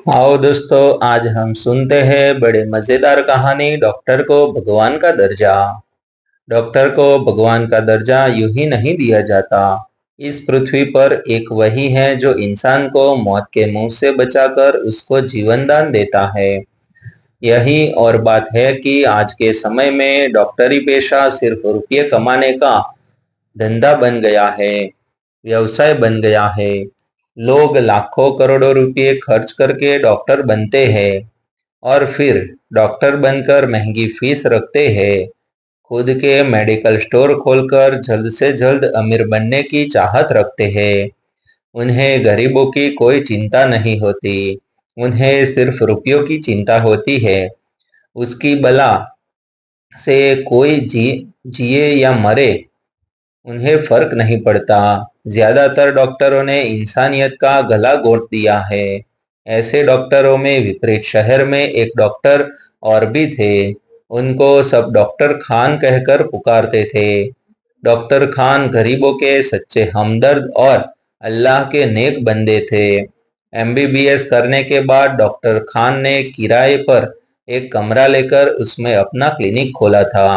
आओ दोस्तों, आज हम सुनते हैं बड़े मजेदार कहानी डॉक्टर को भगवान का दर्जा। डॉक्टर को भगवान का दर्जा यूं ही नहीं दिया जाता। इस पृथ्वी पर एक वही है जो इंसान को मौत के मुंह से बचाकर उसको जीवन दान देता है। यही और बात है कि आज के समय में डॉक्टरी पेशा सिर्फ रुपये कमाने का धंधा बन गया है, व्यवसाय बन गया है। लोग लाखों करोड़ों रुपए खर्च करके डॉक्टर बनते हैं और फिर डॉक्टर बनकर महंगी फीस रखते हैं। खुद के मेडिकल स्टोर खोलकर जल्द से जल्द अमीर बनने की चाहत रखते हैं। उन्हें गरीबों की कोई चिंता नहीं होती, उन्हें सिर्फ रुपयों की चिंता होती है। उसकी बला से कोई जिए या मरे, उन्हें फर्क नहीं पड़ता। ज्यादातर डॉक्टरों ने इंसानियत का गला घोंट दिया है। ऐसे डॉक्टरों में विपरीत शहर में एक डॉक्टर और भी थे। उनको सब डॉक्टर खान कहकर पुकारते थे। डॉक्टर खान गरीबों के सच्चे हमदर्द और अल्लाह के नेक बंदे थे। एमबीबीएस करने के बाद डॉक्टर खान ने किराए पर एक कमरा लेकर उसमें अपना क्लिनिक खोला था।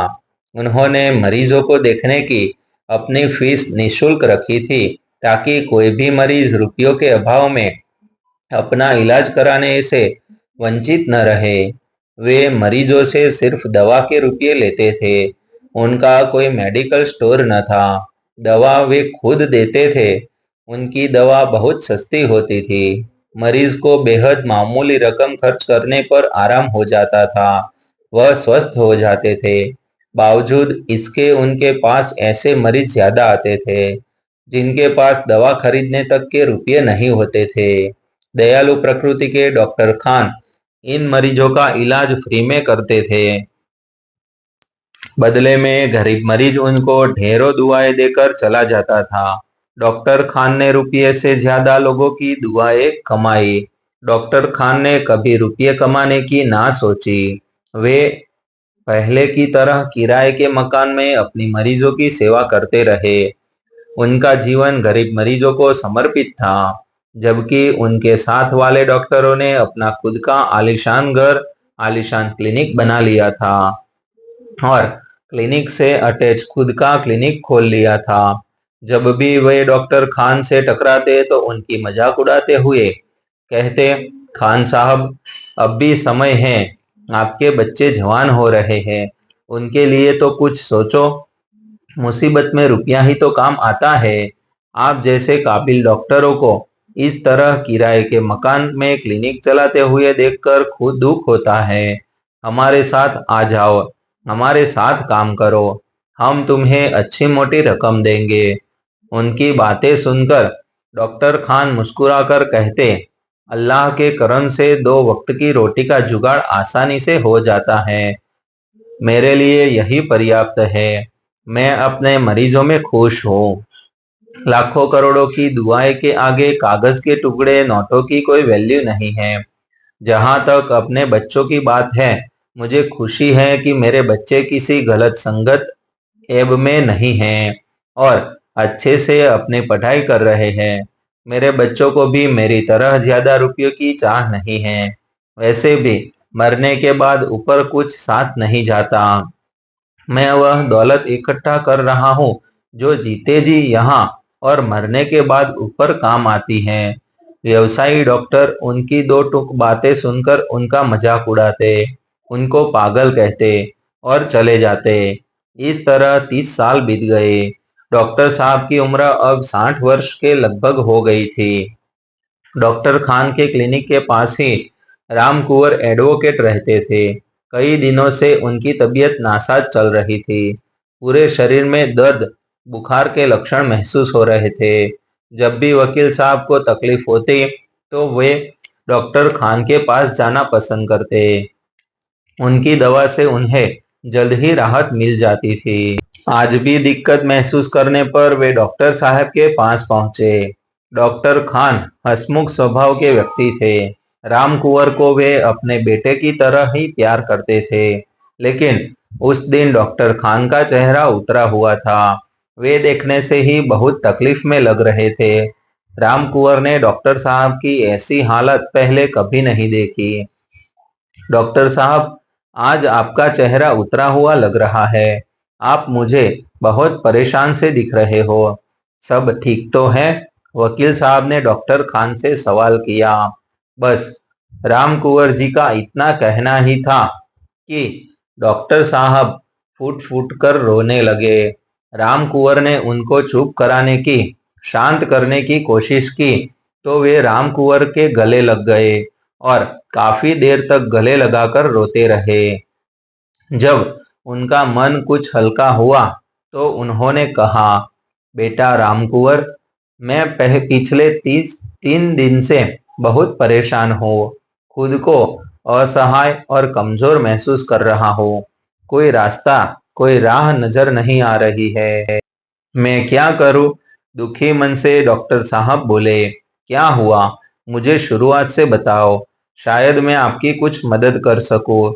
उन्होंने मरीजों को देखने की अपनी फीस निःशुल्क रखी थी, ताकि कोई भी मरीज रुपयों के अभाव में अपना इलाज कराने से वंचित न रहे। वे मरीजों से सिर्फ दवा के रुपये लेते थे। उनका कोई मेडिकल स्टोर न था। दवा वे खुद देते थे। उनकी दवा बहुत सस्ती होती थी। मरीज को बेहद मामूली रकम खर्च करने पर आराम हो जाता था। वह स्वस्थ हो जाते थे। बावजूद इसके उनके पास ऐसे मरीज ज्यादा आते थे, जिनके पास दवा खरीदने तक के रुपये नहीं होते थे। दयालु प्रकृति के डॉक्टर खान इन मरीजों का इलाज फ्री में करते थे। बदले में गरीब मरीज उनको ढेरों दुआएं देकर चला जाता था। डॉक्टर खान ने रुपये से ज्यादा लोगों की दुआएं कमाई। डॉक्टर खान ने कभी रुपये कमाने की ना सोची। वे पहले की तरह किराए के मकान में अपनी मरीजों की सेवा करते रहे। उनका जीवन गरीब मरीजों को समर्पित था, जबकि उनके साथ वाले डॉक्टरों ने अपना खुद का आलीशान घर, आलीशान क्लिनिक बना लिया था और क्लिनिक से अटैच खुद का क्लिनिक खोल लिया था। जब भी वे डॉक्टर खान से टकराते तो उनकी मजाक उड़ाते हुए कहते, खान साहब, अब भी समय है, आपके बच्चे जवान हो रहे हैं, उनके लिए तो कुछ सोचो। मुसीबत में रुपया ही तो काम आता है। आप जैसे काबिल डॉक्टरों को इस तरह किराए के मकान में क्लिनिक चलाते हुए देखकर खुद दुख होता है। हमारे साथ आ जाओ, हमारे साथ काम करो, हम तुम्हें अच्छी मोटी रकम देंगे। उनकी बातें सुनकर डॉक्टर खान मुस्कुराकर कहते, अल्लाह के करम से 2 वक्त की रोटी का जुगाड़ आसानी से हो जाता है। मेरे लिए यही पर्याप्त है। मैं अपने मरीजों में खुश हूँ। लाखों करोड़ों की दुआएं के आगे कागज के टुकड़े, नोटों की कोई वैल्यू नहीं है। जहां तक अपने बच्चों की बात है, मुझे खुशी है कि मेरे बच्चे किसी गलत संगत ऐब में नहीं हैं और अच्छे से अपनी पढ़ाई कर रहे हैं। मेरे बच्चों को भी मेरी तरह ज्यादा रुपयों की चाह नहीं है। वैसे भी मरने के बाद ऊपर कुछ साथ नहीं जाता। मैं वह दौलत इकट्ठा कर रहा हूँ जो जीते जी यहाँ और मरने के बाद ऊपर काम आती है। व्यवसायी डॉक्टर उनकी 2 टूक बातें सुनकर उनका मजाक उड़ाते, उनको पागल कहते और चले जाते। इस तरह 30 साल बीत गए। डॉक्टर साहब की उम्र अब 60 वर्ष के लगभग हो गई थी। डॉक्टर खान के क्लिनिक के पास ही राम कुंवर एडवोकेट रहते थे। कई दिनों से उनकी तबीयत नासाज चल रही थी। पूरे शरीर में दर्द, बुखार के लक्षण महसूस हो रहे थे। जब भी वकील साहब को तकलीफ होती तो वे डॉक्टर खान के पास जाना पसंद करते। उनकी दवा से उन्हें जल्द ही राहत मिल जाती थी। आज भी दिक्कत महसूस करने पर वे डॉक्टर साहब के पास पहुंचे। डॉक्टर खान हंसमुख स्वभाव के व्यक्ति थे। राम कुंवर को वे अपने बेटे की तरह ही प्यार करते थे। लेकिन उस दिन डॉक्टर खान का चेहरा उतरा हुआ था। वे देखने से ही बहुत तकलीफ में लग रहे थे। राम कुंवर ने डॉक्टर साहब की ऐसी हालत पहले कभी नहीं देखी। डॉक्टर साहब, आज आपका चेहरा उतरा हुआ लग रहा है। आप मुझे बहुत परेशान से दिख रहे हो। सब ठीक तो है? वकील साहब ने डॉक्टर खान से सवाल किया। बस राम कुंवर जी का इतना कहना ही था कि डॉक्टर साहब फूट फूट कर रोने लगे। राम कुंवर ने उनको चुप कराने की, शांत करने की कोशिश की, तो वे राम कुंवर के गले लग गए और काफी देर तक गले लगाकर रोते रहे। जब उनका मन कुछ हल्का हुआ तो उन्होंने कहा, बेटा राम कुंवर, मैं पिछले 3 दिन से बहुत परेशान हूँ। खुद को असहाय और कमजोर महसूस कर रहा हूँ। कोई रास्ता, कोई राह नजर नहीं आ रही है। मैं क्या करूं? दुखी मन से डॉक्टर साहब बोले। क्या हुआ? मुझे शुरुआत से बताओ, शायद मैं आपकी कुछ मदद कर सकूं।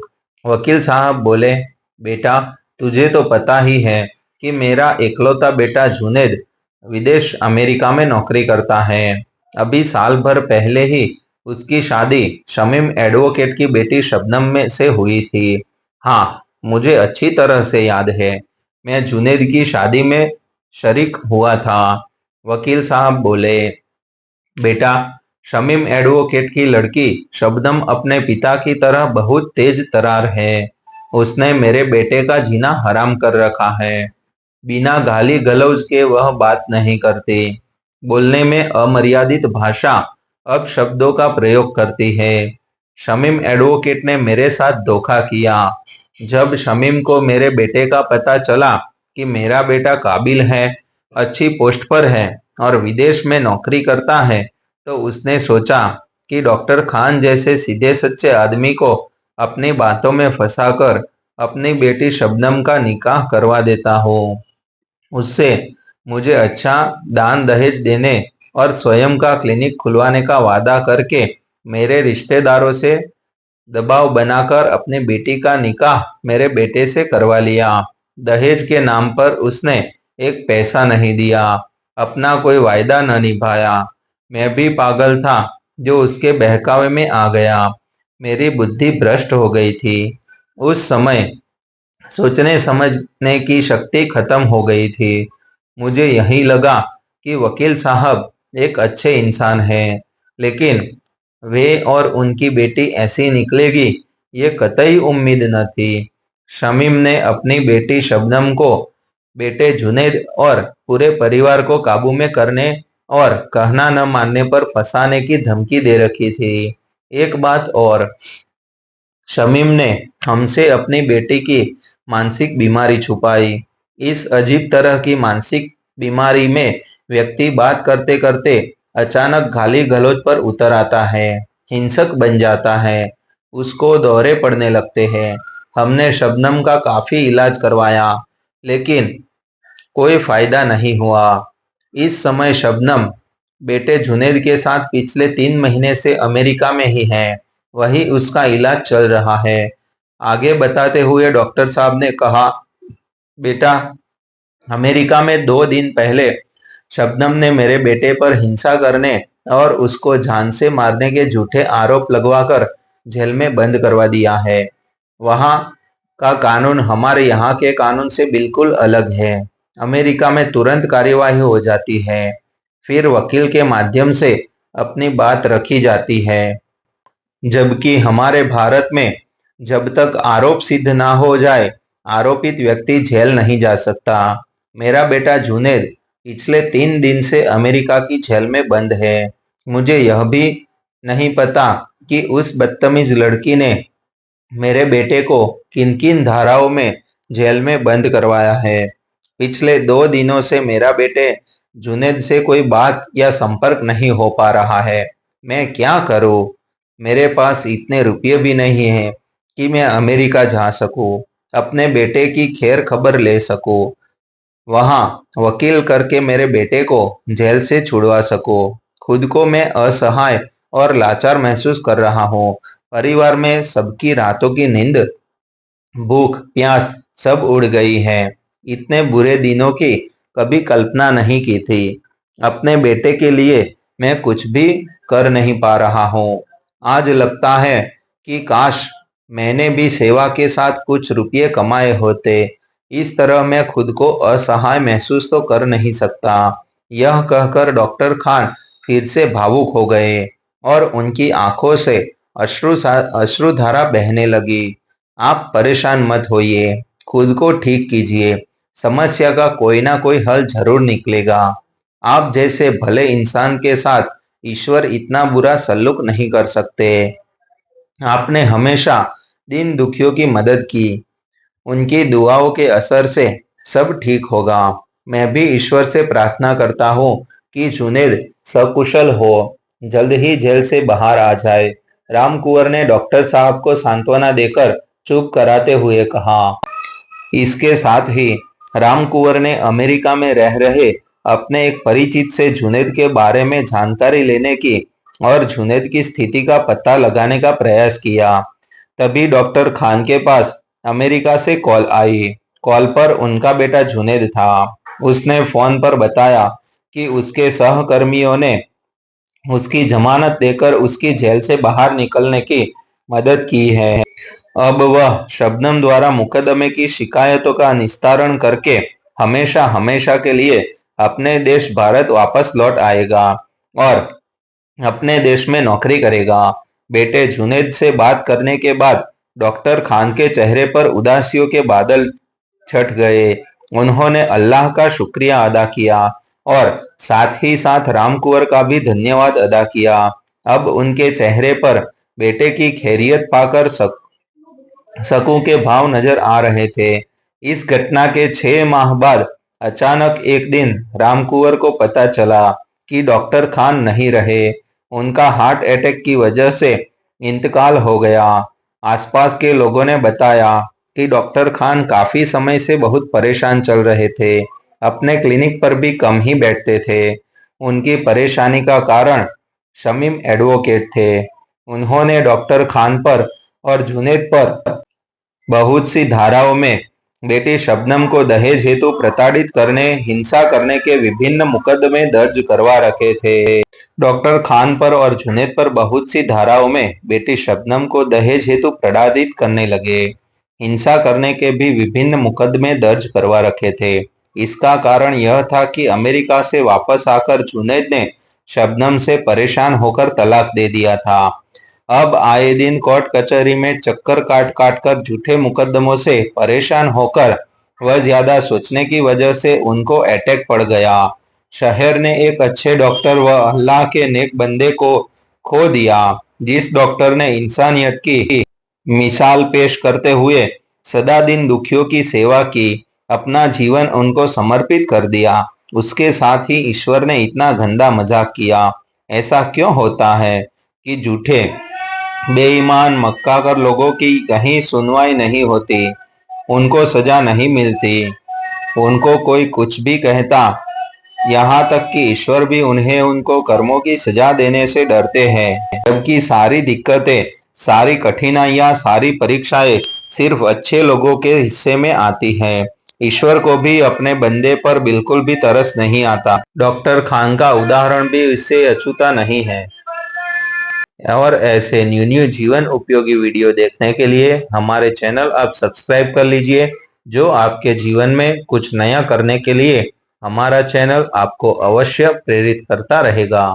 वकील साहब बोले, बेटा, तुझे तो पता ही है कि मेरा इकलौता बेटा जुनेद विदेश अमेरिका में नौकरी करता है। अभी साल भर पहले ही उसकी शादी शमीम एडवोकेट की बेटी शबनम में से हुई थी। हाँ, मुझे अच्छी तरह से याद है। मैं जुनेद की शादी में शरीक हुआ था। वकील साहब बोले, बेटा, शमीम एडवोकेट की लड़की शबनम अपने पिता की तरह बहुत तेज तर्रार है। उसने मेरे बेटे का जीना हराम कर रखा है। बिना गाली गलौज के वह बात नहीं करती। बोलने में अमर्यादित भाषा, अपशब्दों का प्रयोग करती है। शमीम एडवोकेट ने मेरे साथ धोखा किया। जब शमीम को मेरे बेटे का पता चला कि मेरा बेटा काबिल है, अच्छी पोस्ट पर है और विदेश में नौकरी करता है, तो उसने सोचा कि डॉक्टर खान जैसे सीधे सच्चे आदमी को अपनी बातों में फंसाकर अपनी बेटी शबनम का निकाह करवा देता हूँ। उससे मुझे अच्छा दान दहेज देने और स्वयं का क्लिनिक खुलवाने का वादा करके मेरे रिश्तेदारों से दबाव बनाकर अपनी बेटी का निकाह मेरे बेटे से करवा लिया। दहेज के नाम पर उसने एक पैसा नहीं दिया, अपना कोई वायदा न निभाया। मैं भी पागल था जो उसके बहकावे में आ गया। मेरी बुद्धि भ्रष्ट हो गई थी। उस समय सोचने समझने की शक्ति खत्म हो गई थी। मुझे यही लगा कि वकील साहब एक अच्छे इंसान हैं, लेकिन वे और उनकी बेटी ऐसी निकलेगी, ये कतई उम्मीद न थी। शमीम ने अपनी बेटी शबनम को बेटे जुनैद और पूरे परिवार को काबू में करने और कहना न मानने पर फंसाने की धमकी दे रखी थी। एक बात और, शमीम ने हमसे अपनी बेटी की मानसिक बीमारी छुपाई। इस अजीब तरह की मानसिक बीमारी में व्यक्ति बात करते करते अचानक गाली गलौज पर उतर आता है, हिंसक बन जाता है, उसको दौरे पड़ने लगते हैं। हमने शबनम का काफी इलाज करवाया, लेकिन कोई फायदा नहीं हुआ। इस समय शबनम बेटे जुनैद के साथ पिछले 3 महीने से अमेरिका में ही है। वही उसका इलाज चल रहा है। आगे बताते हुए डॉक्टर साहब ने कहा, बेटा, अमेरिका में 2 दिन पहले शबनम ने मेरे बेटे पर हिंसा करने और उसको जान से मारने के झूठे आरोप लगवाकर जेल में बंद करवा दिया है। वहाँ का कानून हमारे यहाँ के कानून से बिल्कुल अलग है। अमेरिका में तुरंत कार्यवाही हो जाती है, फिर वकील के माध्यम से अपनी बात रखी जाती है। जबकि हमारे भारत में जब तक आरोप सिद्ध ना हो जाए, आरोपित व्यक्ति जेल नहीं जा सकता। मेरा बेटा जुनैद पिछले 3 दिन से अमेरिका की जेल में बंद है। मुझे यह भी नहीं पता कि उस बदतमीज लड़की ने मेरे बेटे को किन किन धाराओं में जेल में बंद करवाया है। पिछले 2 दिनों से मेरा बेटे जुनैद से कोई बात या संपर्क नहीं हो पा रहा है। मैं क्या करूं? मेरे पास इतने रुपये भी नहीं हैं कि मैं अमेरिका जा सकूं, अपने बेटे की खैर खबर ले सकूं, वहां वकील करके मेरे बेटे को जेल से छुड़वा सकूं। खुद को मैं असहाय और लाचार महसूस कर रहा हूं। परिवार में सबकी रातों की नींद, भूख प्यास सब उड़ गई है। इतने बुरे दिनों की कभी कल्पना नहीं की थी। अपने बेटे के लिए मैं कुछ भी कर नहीं पा रहा हूँ। आज लगता है कि काश मैंने भी सेवा के साथ कुछ रुपये कमाए होते। इस तरह मैं खुद को असहाय महसूस तो कर नहीं सकता। यह कहकर डॉक्टर खान फिर से भावुक हो गए और उनकी आंखों से अश्रुधारा बहने लगी। आप परेशान मत होइए, खुद को ठीक कीजिए। समस्या का कोई ना कोई हल जरूर निकलेगा। आप जैसे भले इंसान के साथ ईश्वर इतना बुरा सलूक नहीं कर सकते। आपने हमेशा दीन दुखियों की मदद की। उनकी दुआओं के असर से सब ठीक होगा। मैं भी ईश्वर से प्रार्थना करता हूँ कि जुनैद सकुशल हो, जल्द ही जेल से बाहर आ जाए। राम कुंवर ने डॉक्टर साहब को सांत्वना देकर चुप कराते हुए कहा। इसके साथ ही राम कुंवर ने अमेरिका में रह रहे अपने एक परिचित से जुनैद के बारे में जानकारी लेने की और जुनैद की स्थिति का पता लगाने का प्रयास किया। तभी डॉक्टर खान के पास अमेरिका से कॉल आई। कॉल पर उनका बेटा जुनैद था। उसने फोन पर बताया कि उसके सहकर्मियों ने उसकी जमानत देकर उसकी जेल से बाहर निकलने की मदद की है। अब वह शबनम द्वारा मुकदमे की शिकायतों का निस्तारण करके हमेशा हमेशा के लिए अपने देश भारत वापस लौट आएगा और अपने देश में नौकरी करेगा। बेटे जुनैद से बात करने के बाद डॉक्टर खान के चेहरे पर उदासियों के बादल छट गए। उन्होंने अल्लाह का शुक्रिया अदा किया और साथ ही साथ राम कुंवर का भी धन्यवाद अदा किया। अब उनके चेहरे पर बेटे की खैरियत पाकर सकूं के भाव नजर आ रहे थे। इस घटना के 6 माह बाद अचानक एक दिन राम कुंवर को पता चला कि डॉक्टर खान नहीं रहे। उनका हार्ट अटैक की वजह से इंतकाल हो गया। आसपास के लोगों ने बताया कि डॉक्टर खान काफी समय से बहुत परेशान चल रहे थे। अपने क्लिनिक पर भी कम ही बैठते थे। उनकी परेशानी का कारण शमीम एडवोकेट थे। उन्होंने डॉक्टर खान पर और जुनैद पर बहुत सी धाराओं में बेटी शबनम को दहेज हेतु प्रताड़ित करने, हिंसा करने के विभिन्न मुकदमे दर्ज करवा रखे थे। डॉक्टर खान पर और जुनैद पर बहुत सी धाराओं में बेटी शबनम को दहेज हेतु प्रताड़ित करने लगे। हिंसा करने के भी विभिन्न मुकदमे दर्ज करवा रखे थे। इसका कारण यह था कि अमेरिका से वापस आकर जुनैद ने शबनम से परेशान होकर तलाक दे दिया था। अब आए दिन कोर्ट कचहरी में चक्कर काट काट कर झूठे मुकदमों से परेशान होकर वह ज्यादा सोचने की वजह से उनको अटैक पड़ गया। शहर ने एक अच्छे डॉक्टर व अल्लाह के नेक बंदे को खो दिया। जिस डॉक्टर ने इंसानियत की मिसाल पेश करते हुए सदा दिन दुखियों की सेवा की, अपना जीवन उनको समर्पित कर दिया, उसके साथ ही ईश्वर ने इतना गंदा मजाक किया। ऐसा क्यों होता है कि झूठे बेईमान मक्कार लोगों की कहीं सुनवाई नहीं होती, उनको सजा नहीं मिलती, उनको कोई कुछ भी कहता, यहाँ तक कि ईश्वर भी उन्हें उनको कर्मों की सजा देने से डरते हैं। जबकि सारी दिक्कतें, सारी कठिनाइयाँ, सारी परीक्षाएं सिर्फ अच्छे लोगों के हिस्से में आती हैं। ईश्वर को भी अपने बंदे पर बिल्कुल भी तरस नहीं आता। डॉक्टर खान का उदाहरण भी इससे अछूता नहीं है। और ऐसे न्यू जीवन उपयोगी वीडियो देखने के लिए हमारे चैनल आप सब्सक्राइब कर लीजिए, जो आपके जीवन में कुछ नया करने के लिए हमारा चैनल आपको अवश्य प्रेरित करता रहेगा।